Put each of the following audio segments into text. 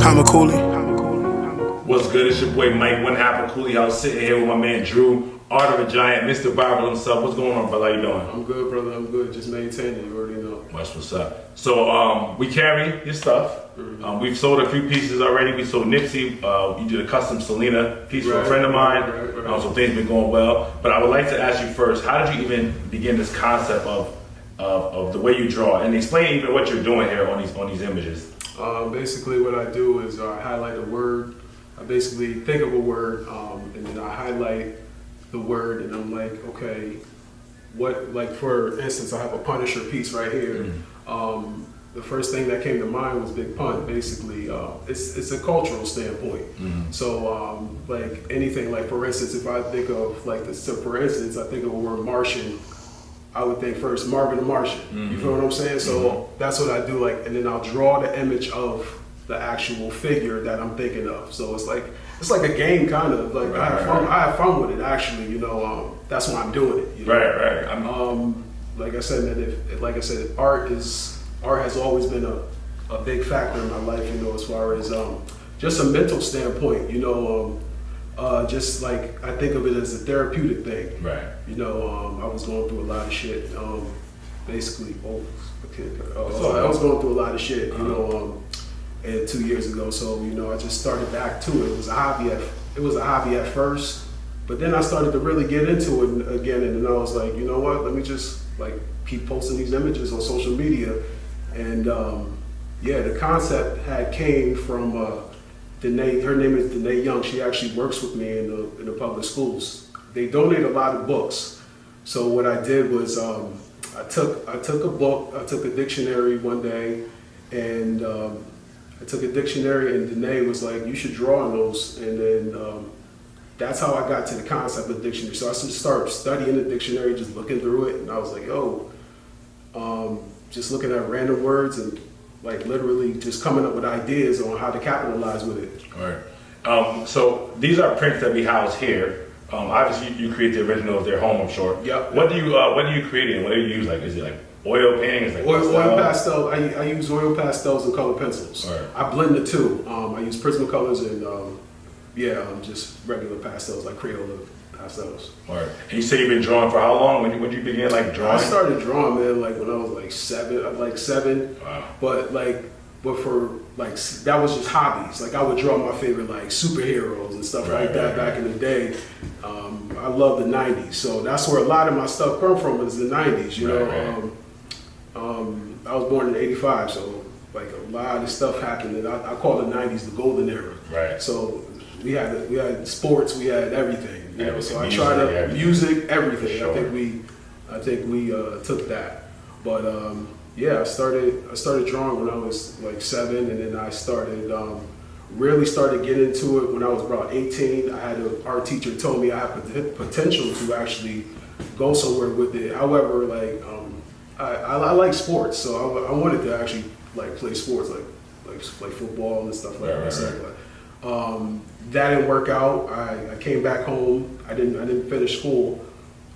Koolie. What's good? It's your boy Mike, One Half of Koolie House, sitting here with my man Drew, Art of a Giant, Mr. Bible himself. What's going on, brother? How you doing? I'm good, brother. I'm good. Just maintaining. You already know. That's what's up. So we carry your stuff. We've sold a few pieces already. We sold Nipsey. You did a custom Selena piece for a friend of mine. So things been going well. But I would like to ask you first, how did you even begin this concept of the way you draw, and explain even what you're doing here on these images? Basically, what I do is I highlight a word. I basically think of a word, and then I highlight the word, and I'm like, okay, what? Like for instance, I have a Punisher piece right here. The first thing that came to mind was Big Pun. Basically, it's a cultural standpoint. So, like anything, like for instance, if I think of like for instance, I think of a word Martian. I would think first Marvin the Martian. You feel what I'm saying? So that's what I do. Like, and then I'll draw the image of the actual figure that I'm thinking of. So it's like a game, kind of. Like I have fun with it. Actually, you know, that's why I'm doing it. You know? Right. Like I said, man. Art has always been a big factor in my life. You know, as far as just a mental standpoint. You know. Just like I think of it as a therapeutic thing. Right. You know, I was going through a lot of shit. Basically, I was going through a lot of shit. You know, and 2 years ago. So you know, I just started back to it. It was a hobby at first, but then I started to really get into it again. And then I was like, you know what? Let me just like keep posting these images on social media. And yeah, the concept came from. Danae, her name is Danae Young. She actually works with me in the public schools. They donate a lot of books. So what I did was I took a book, I took a dictionary one day, and I took a dictionary, and Danae was like, you should draw on those. And then that's how I got to the concept of the dictionary. So I just started studying the dictionary, just looking through it, and I was like, yo, just looking at random words and like literally just coming up with ideas on how to capitalize with it. All right. So these are prints that we house here. Obviously, you create the originals. They're home, I'm sure. Yep. What do you create? What do you use? Like, is it like oil paintings? Like oil pastel. I use oil pastels and color pencils. Right. I blend the two. I use Prismacolors and just regular pastels like Crayola pastels. All right. And you say you've been drawing for how long? When did you begin like drawing? I started drawing, man, like when I was like seven. Wow. But for like that was just hobbies. Like I would draw my favorite like superheroes and stuff like that back in the day. I love the '90s, so that's where a lot of my stuff come from. Is the '90s, you know. I was born in '85, so like a lot of stuff happened, and I call the '90s the golden era. Right. So we had sports, we had everything. You know, so I music, tried to music, everything. Sure. I think we took that, but yeah, I started drawing when I was like 7, and then I really started getting into it when I was about 18. I had an art teacher told me I had potential to actually go somewhere with it. However, like I like sports, so I wanted to actually like play sports, like football and stuff like that. But that didn't work out. I came back home. I didn't finish school.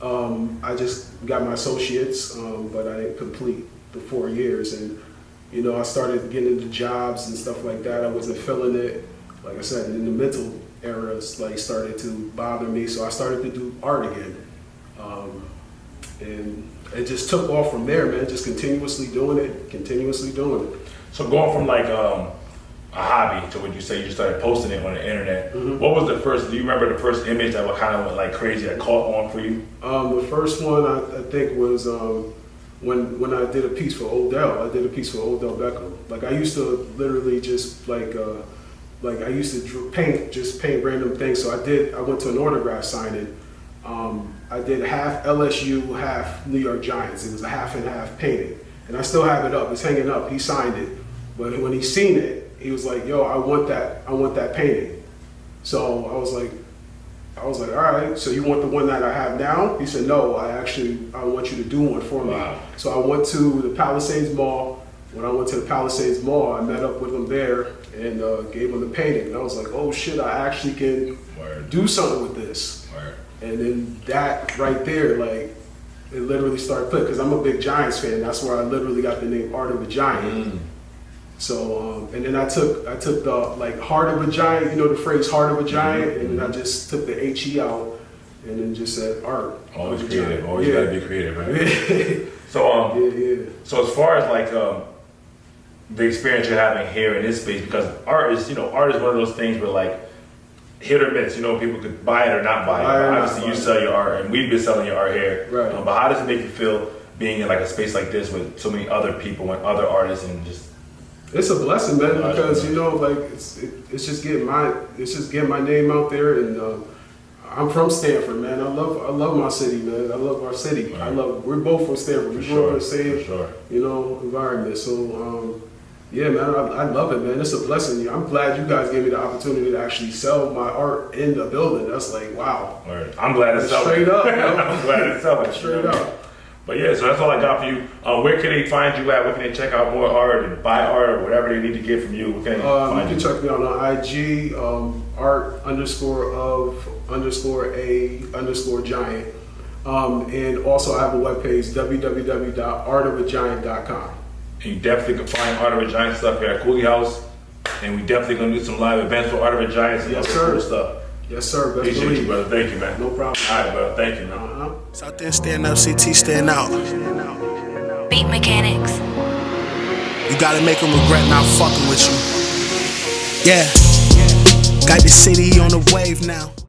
I just got my associates, but I didn't complete the 4 years. And you know, I started getting into jobs and stuff like that. I wasn't feeling it. Like I said, in the mental areas, like started to bother me. So I started to do art again, and it just took off from there, man. Just continuously doing it. So going from like a hobby to what you say you started posting it on the internet. What was the first? Do you remember the first image that was kind of like crazy that caught on for you? The first one I think was when I did a piece for Odell. I did a piece for Odell Beckham. Like I used to literally just like I used to paint random things. So I went to an autograph signing. I did half LSU, half New York Giants. It was a half and half painting, and I still have it up. It's hanging up. He signed it, but when he seen it, he was like, "Yo, I want that painting." So I was like, all right. So you want the one that I have now? He said, "No, I want you to do one for me." Wow. So I went to the Palisades Mall. When I went to the Palisades Mall, I met up with him there and gave him the painting. And I was like, "Oh shit, I actually can do something with this." And then that right there, like, it literally started clicking because I'm a big Giants fan. That's where I literally got the name Art of a Giant. So and then I took the like heart of a giant, you know the phrase heart of a giant, and then I just took the HE out and then just said art. Always creative. Always gotta be creative, right? So so as far as like the experience you're having here in this space, because art is one of those things where like hit or miss. People could buy it or not buy it. Obviously, you sell your art, and we've been selling your art here. Right. But how does it make you feel being in like a space like this with so many other people and other artists and just? It's a blessing, man, because like it's just getting my name out there, and I'm from Stamford, man. I love my city, man. I love our city. Right. We're both from Stamford. We grew up in the same environment. So yeah, man, I love it, man. It's a blessing. I'm glad you guys gave me the opportunity to actually sell my art in the building. That's like wow. Right. I'm glad it's selling. Straight up, I'm glad it's selling. Straight up. But yeah, so that's all I got for you. Where can they find you at? Where can they check out more art and buy art or whatever they need to get from you? Where can they find you? You can check me out on IG, art_of_a_giant. And also I have a webpage, www.artofagiant.com. And you definitely can find Art of a Giant stuff here at Koolie House. And we definitely gonna do some live events for Art of a Giant and yes, other cool stuff. Yes, sir. Best Appreciate believe. you, brother. Thank you, man. No problem. All right, brother. Thank you, man. It's out there, stand up, CT, stand out. Beat mechanics. You gotta make them regret not fucking with you. Yeah. Got the city on the wave now.